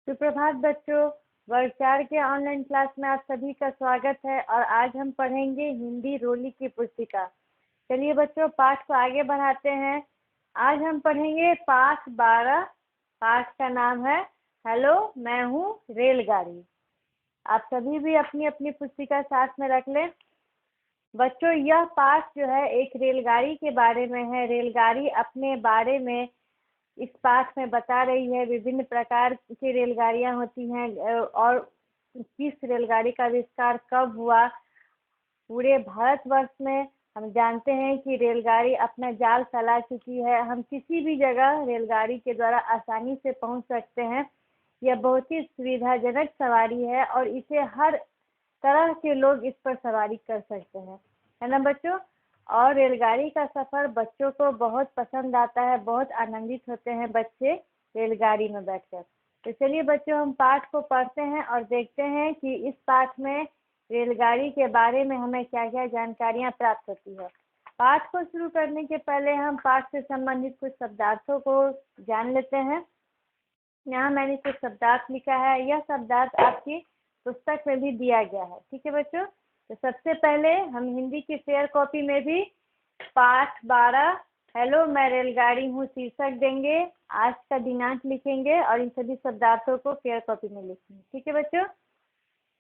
सुप्रभात बच्चों। वर्ग 4 के ऑनलाइन क्लास में आप सभी का स्वागत है और आज हम पढ़ेंगे हिंदी रोली की पुस्तिका। चलिए बच्चों, पाठ को आगे बढ़ाते हैं। आज हम पढ़ेंगे पाठ 12। पाठ का नाम है हेलो मैं हूँ रेलगाड़ी। आप सभी भी अपनी अपनी पुस्तिका साथ में रख लें। बच्चों, यह पाठ जो है एक रेलगाड़ी के बारे में है। रेलगाड़ी अपने बारे में इस पाठ में बता रही है। विभिन्न प्रकार की रेलगाड़ियां होती हैं और किस रेलगाड़ी का आविष्कार कब हुआ। पूरे भारतवर्ष में हम जानते हैं कि रेलगाड़ी अपना जाल फैला चुकी है। हम किसी भी जगह रेलगाड़ी के द्वारा आसानी से पहुंच सकते हैं। यह बहुत ही सुविधाजनक सवारी है और इसे हर तरह के लोग इस पर सवारी कर सकते हैं, है ना बच्चों। और रेलगाड़ी का सफ़र बच्चों को बहुत पसंद आता है, बहुत आनंदित होते हैं बच्चे रेलगाड़ी में बैठकर। तो चलिए बच्चों, हम पाठ को पढ़ते हैं और देखते हैं कि इस पाठ में रेलगाड़ी के बारे में हमें क्या क्या जानकारियाँ प्राप्त होती है। पाठ को शुरू करने के पहले हम पाठ से संबंधित कुछ शब्दार्थों को जान लेते हैं। यहाँ मैंने कुछ शब्दार्थ लिखा है। यह शब्दार्थ आपकी पुस्तक में भी दिया गया है, ठीक है बच्चों। तो सबसे पहले हम हिंदी की फेयर कॉपी में भी पाठ 12 हेलो मैं रेलगाड़ी हूँ शीर्षक देंगे, आज का दिनांक लिखेंगे और इन सभी शब्दार्थों को फेयर कॉपी में लिखेंगे, ठीक है बच्चों।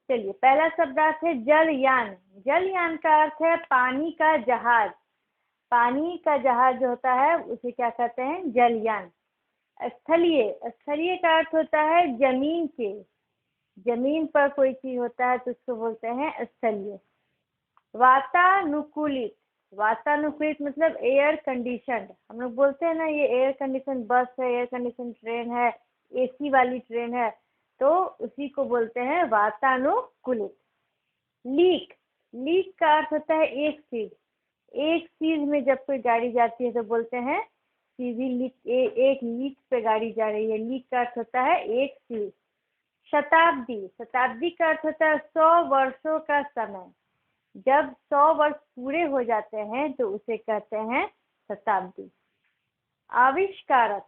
चलिए, पहला शब्दार्थ है जलयान। जलयान का अर्थ है पानी का जहाज। पानी का जहाज जो होता है उसे क्या कहते हैं? जलयान। स्थलीय, स्थलीय का अर्थ होता है जमीन के, जमीन पर कोई चीज होता है तो उसको बोलते हैं स्थलीय। वातानुकूलित, वातानुकूलित मतलब एयर कंडीशनड। हम लोग बोलते हैं ना ये एयर कंडीशन बस है, एयर कंडीशन ट्रेन है, एसी वाली ट्रेन है, तो उसी को बोलते हैं वातानुकूलित। लीक, लीक का अर्थ होता है एक चीज। एक चीज में जब कोई गाड़ी जाती है तो बोलते हैं सीधी लीक, एक लीक पे गाड़ी जा रही है। लीक का अर्थ होता है एक चीज। शताब्दी, शताब्दी का अर्थ होता है 100 वर्षों का समय। जब 100 वर्ष पूरे हो जाते हैं तो उसे कहते हैं शताब्दी। आविष्कारक,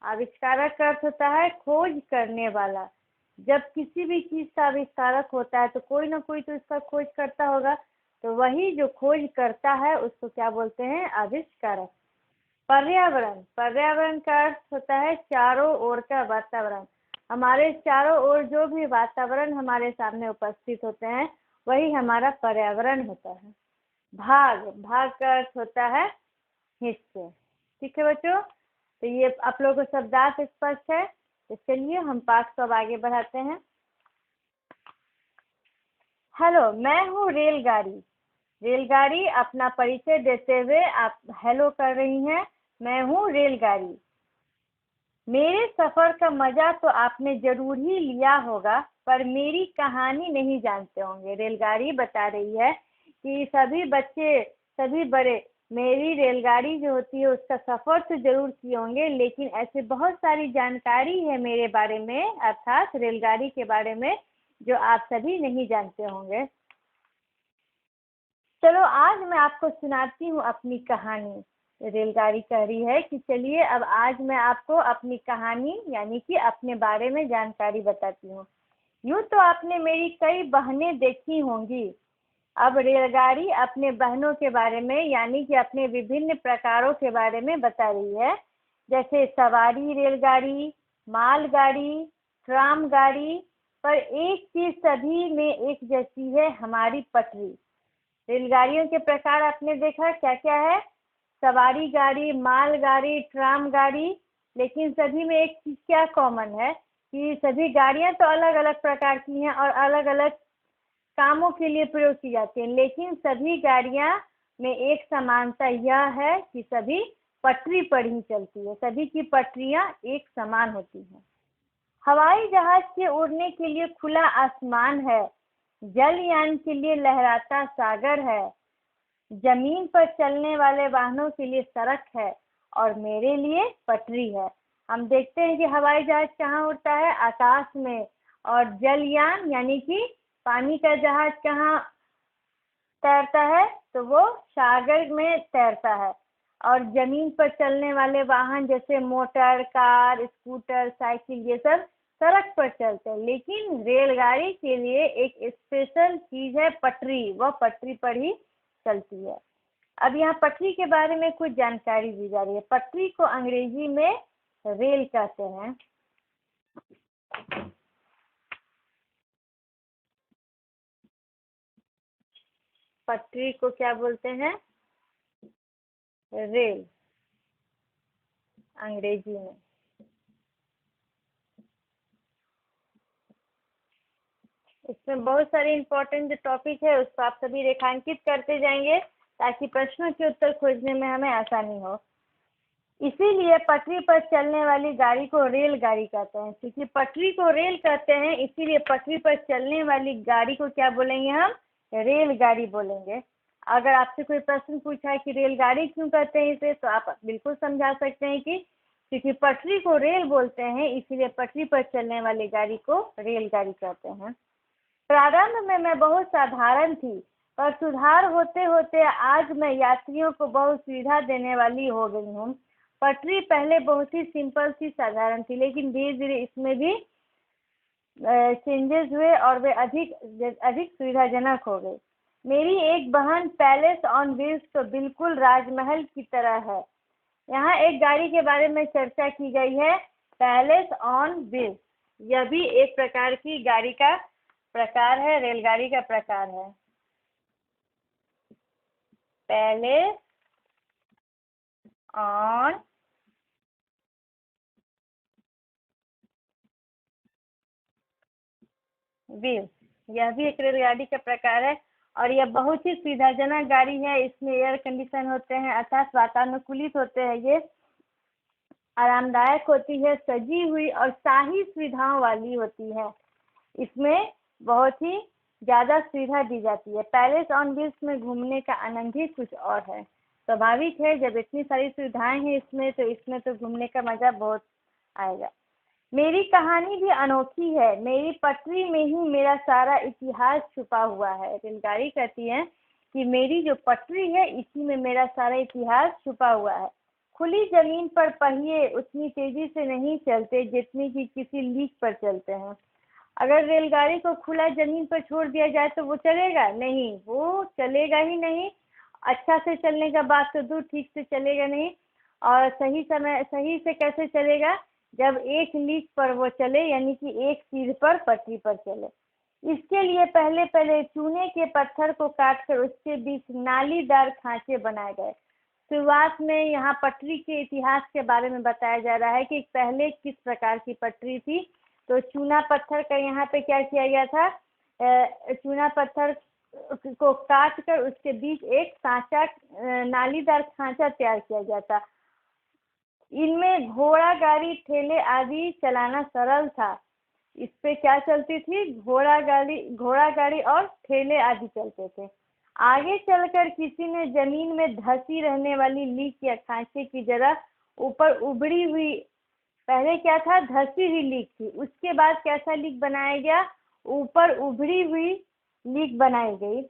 आविष्कारक का अर्थ होता है खोज करने वाला। जब किसी भी चीज का आविष्कारक होता है तो कोई ना कोई तो इसका खोज करता होगा, तो वही जो खोज करता है उसको क्या बोलते हैं? आविष्कारक। पर्यावरण, पर्यावरण का अर्थ होता है चारों ओर का वातावरण। हमारे चारों ओर जो भी वातावरण हमारे सामने उपस्थित होते हैं वही हमारा पर्यावरण होता है। भाग, भाग का अर्थ होता है हिस्से, ठीक है बच्चों। तो ये आप लोगों को शब्दार्थ स्पष्ट है। तो चलिए हम पाठ को अब आगे बढ़ाते हैं। हेलो मैं हूँ रेलगाड़ी। रेलगाड़ी अपना परिचय देते हुए आप हेलो कर रही हैं। मैं हूँ रेलगाड़ी। मेरे सफर का मजा तो आपने जरूर ही लिया होगा, पर मेरी कहानी नहीं जानते होंगे। रेलगाड़ी बता रही है कि सभी बच्चे, सभी बड़े मेरी रेलगाड़ी जो होती है उसका सफर तो जरूर किए होंगे, लेकिन ऐसे बहुत सारी जानकारी है मेरे बारे में, अर्थात रेलगाड़ी के बारे में, जो आप सभी नहीं जानते होंगे। चलो आज मैं आपको सुनाती हूँ अपनी कहानी। रेलगाड़ी कह रही है कि चलिए अब आज मैं आपको अपनी कहानी यानी कि अपने बारे में जानकारी बताती हूँ। यूँ तो आपने मेरी कई बहनें देखी होंगी। अब रेलगाड़ी अपने बहनों के बारे में यानी कि अपने विभिन्न प्रकारों के बारे में बता रही है, जैसे सवारी रेलगाड़ी, मालगाड़ी, ट्राम गाड़ी। पर एक चीज सभी में एक जैसी है, हमारी पटरी। रेलगाड़ियों के प्रकार आपने देखा क्या क्या है? सवारी गाड़ी, माल गाड़ी, ट्राम गाड़ी। लेकिन सभी में एक चीज क्या कॉमन है कि सभी गाड़ियां तो अलग अलग प्रकार की हैं और अलग अलग कामों के लिए प्रयोग की जाती हैं, लेकिन सभी गाड़ियां में एक समानता यह है कि सभी पटरी पर ही चलती है। सभी की पटरियां एक समान होती हैं। हवाई जहाज के उड़ने के लिए खुला आसमान है, जलयान के लिए लहराता सागर है, जमीन पर चलने वाले वाहनों के लिए सड़क है और मेरे लिए पटरी है। हम देखते हैं कि हवाई जहाज कहाँ उड़ता है? आकाश में। और जलयान यानी कि पानी का जहाज कहाँ तैरता है? तो वो सागर में तैरता है। और जमीन पर चलने वाले वाहन जैसे मोटर, कार, स्कूटर, साइकिल, ये सब सड़क पर चलते हैं, लेकिन रेलगाड़ी के लिए एक स्पेशल चीज है पटरी, वह पटरी पर ही चलती है। अब यहाँ पटरी के बारे में कुछ जानकारी दी जा रही है। पटरी को अंग्रेजी में रेल कहते हैं। पटरी को क्या बोलते हैं? रेल, अंग्रेजी में। इसमें बहुत सारे इंपॉर्टेंट जो टॉपिक है उसको आप सभी रेखांकित करते जाएंगे ताकि प्रश्नों के उत्तर खोजने में हमें आसानी हो। इसीलिए पटरी पर चलने वाली गाड़ी को रेलगाड़ी कहते हैं। क्योंकि पटरी को रेल कहते हैं, इसीलिए पटरी पर चलने वाली गाड़ी को क्या बोलेंगे हम? रेलगाड़ी बोलेंगे। अगर आपसे कोई प्रश्न पूछा है कि रेलगाड़ी क्यों कहते हैं इसे, तो आप बिल्कुल समझा सकते हैं कि क्योंकि पटरी को रेल बोलते हैं, इसीलिए पटरी पर चलने वाली गाड़ी को रेलगाड़ी कहते हैं। प्रारंभ में मैं बहुत साधारण थी, पर सुधार होते होते आज मैं यात्रियों को बहुत सुविधा देने वाली हो गई हूँ। पटरी पहले बहुत ही सिंपल सी, साधारण थी, लेकिन धीरे धीरे इसमें भी चेंजेस हुए और वे अधिक सुविधाजनक हो गए। मेरी एक बहन पैलेस ऑन व्हील्स तो बिल्कुल राजमहल की तरह है। यहाँ एक गाड़ी के बारे में चर्चा की गई है, पैलेस ऑन व्हील्स। यह भी एक प्रकार की गाड़ी का प्रकार है, रेलगाड़ी का प्रकार है। पैलेस ऑन व्हील्स, यह भी एक रेलगाड़ी का प्रकार है और यह बहुत ही सुविधाजनक गाड़ी है। इसमें एयर कंडीशन होते हैं, अर्थात वातानुकूलित होते हैं, ये आरामदायक होती है, सजी हुई और शाही सुविधाओं वाली होती है। इसमें बहुत ही ज्यादा सुविधा दी जाती है। पैलेस ऑन व्हील्स में घूमने का आनंद ही कुछ और है। स्वाभाविक है, जब इतनी सारी सुविधाएं हैं इसमें, तो इसमें तो घूमने का मजा बहुत आएगा। मेरी कहानी भी अनोखी है, मेरी पटरी में ही मेरा सारा इतिहास छुपा हुआ है। रेलगाड़ी कहती है कि मेरी जो पटरी है इसी में मेरा सारा इतिहास छुपा हुआ है। खुली जमीन पर पहिए उतनी तेजी से नहीं चलते जितनी कि किसी लीक पर चलते हैं। अगर रेलगाड़ी को खुला जमीन पर छोड़ दिया जाए तो वो चलेगा नहीं, वो चलेगा ही नहीं। अच्छा से चलने का बात तो दूर, ठीक से चलेगा नहीं। और सही से कैसे चलेगा? जब एक लीक पर वो चले, यानी कि एक सिर पर, पटरी पर चले। इसके लिए पहले पहले चूने के पत्थर को काटकर उसके बीच नालीदार खांचे बनाए गए। शुरुआत में यहाँ पटरी के इतिहास के बारे में बताया जा रहा है कि पहले किस प्रकार की पटरी थी। तो चूना पत्थर का यहाँ पे क्या किया गया था? चूना पत्थर को काट कर उसके बीच एक सांचा, नालीदार खांचा तैयार किया गया था। इनमें घोड़ा गाड़ी, ठेले आदि चलाना सरल था। इस पे क्या चलती थी? घोड़ा गाड़ी और ठेले आदि चलते थे। आगे चलकर किसी ने जमीन में धंसी रहने वाली लीक या खांचे की जगह ऊपर उभरी हुई, पहले क्या था? धंसी हुई लीक थी, उसके बाद कैसा लीक बनाया गया? ऊपर उभरी हुई लीक बनाई गई।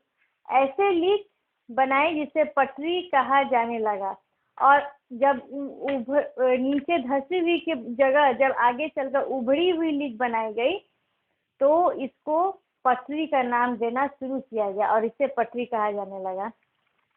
ऐसे लीक बनाई जिसे पटरी कहा जाने लगा। और जब नीचे धंसी हुई की जगह जब आगे चलकर उभरी हुई लीक बनाई गई तो इसको पटरी का नाम देना शुरू किया गया और इसे पटरी कहा जाने लगा।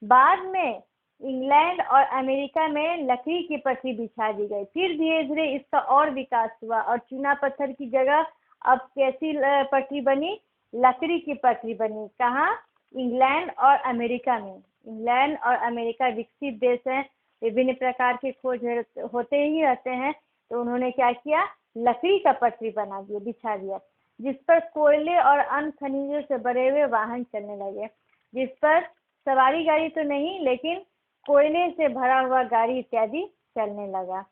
बाद में इंग्लैंड और अमेरिका में लकड़ी की पटरी बिछा दी गई। फिर धीरे धीरे इसका और विकास हुआ और चूना पत्थर की जगह अब कैसी पटरी बनी? लकड़ी की पटरी बनी। कहाँ? इंग्लैंड और अमेरिका में। इंग्लैंड और अमेरिका विकसित देश हैं, विभिन्न प्रकार के खोज होते ही रहते हैं। तो उन्होंने क्या किया? लकड़ी का पटरी बना दिया, बिछा दिया, जिस पर कोयले और अन्य खनिजों से भरे हुए वाहन चलने लगे। जिस पर सवारी गाड़ी तो नहीं, लेकिन कोयले से भरा हुआ गाड़ी इत्यादि चलने लगा।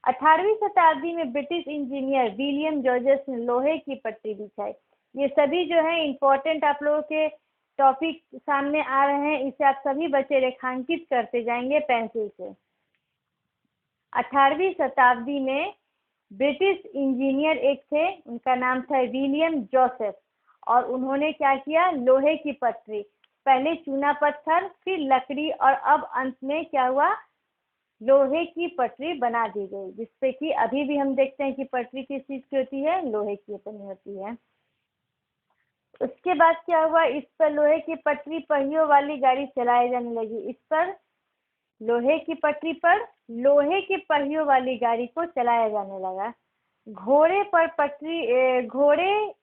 18वीं शताब्दी में ब्रिटिश इंजीनियर विलियम जॉर्जेस ने लोहे की पट्टी बिछाई। ये सभी जो है इम्पोर्टेंट आप लोगों के टॉपिक सामने आ रहे हैं, इसे आप सभी बच्चे रेखांकित करते जाएंगे पेंसिल से। 18वीं शताब्दी में ब्रिटिश इंजीनियर एक थे, उनका नाम था विलियम जोसेफ, और उन्होंने क्या किया? लोहे की पटरी, पहले चूना पत्थर, फिर लकड़ी और अब अंत में क्या हुआ? लोहे की पटरी बना दी गई, जिसपे कि अभी भी हम देखते हैं कि पटरी किस चीज की होती है, लोहे की बनी होती है। उसके बाद क्या हुआ, इस पर लोहे की पटरी पहियों वाली गाड़ी चलाई जाने लगी। इस पर लोहे की पटरी पर लोहे के पहियों वाली गाड़ी को चलाया जाने लगा। घोड़े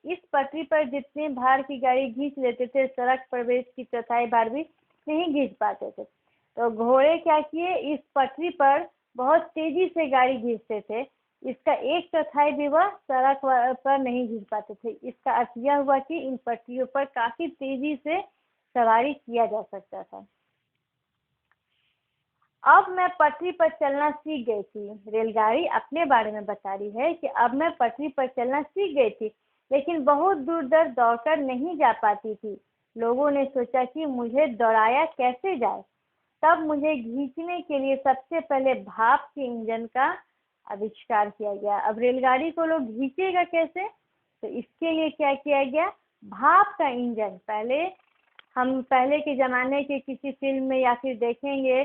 इस पटरी पर जितने भार की गाड़ी खींच लेते थे, सड़क पर वे इसकी चौथाई भार भी नहीं खींच पाते थे। तो घोड़े क्या किए, इस पटरी पर बहुत तेजी से गाड़ी खींचते थे, इसका एक चौथाई भी वह सड़क पर नहीं खींच पाते थे। इसका अर्थ यह हुआ कि इन पटरियों पर काफी तेजी से सवारी किया जा सकता था। अब मैं पटरी पर चलना सीख गई थी। रेलगाड़ी अपने बारे में बता रही है कि अब मैं पटरी पर चलना सीख गई थी, लेकिन बहुत दूर तक दौड़कर नहीं जा पाती थी। लोगों ने सोचा कि मुझे दौड़ाया कैसे जाए। तब मुझे खींचने के लिए सबसे पहले भाप के इंजन का आविष्कार किया गया। अब रेलगाड़ी को लोग खींचेगा कैसे, तो इसके लिए क्या किया गया, भाप का इंजन। हम पहले के ज़माने के किसी फिल्म में या फिर देखेंगे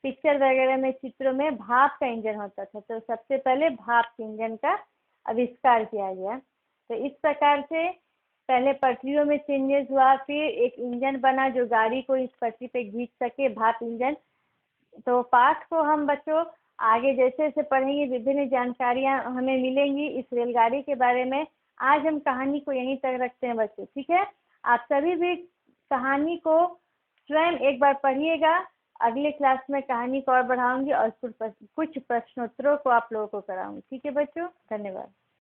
पिक्चर वगैरह में, चित्रों में भाप का इंजन होता था। तो सबसे पहले भाप के इंजन का आविष्कार किया गया। तो इस प्रकार से पहले पटरियों में चेंजेस हुआ, फिर एक इंजन बना जो गाड़ी को इस पटरी पे खींच सके, भाप इंजन। तो पाठ को हम बच्चों आगे जैसे जैसे पढ़ेंगे, विभिन्न जानकारियां हमें मिलेंगी इस रेलगाड़ी के बारे में। आज हम कहानी को यहीं तक रखते हैं बच्चों, ठीक है। आप सभी भी कहानी को स्वयं एक बार पढ़िएगा। अगले क्लास में कहानी को और बढ़ाऊंगी और कुछ प्रश्नोत्तरों को आप लोगों को कराऊंगी, ठीक है बच्चों। धन्यवाद।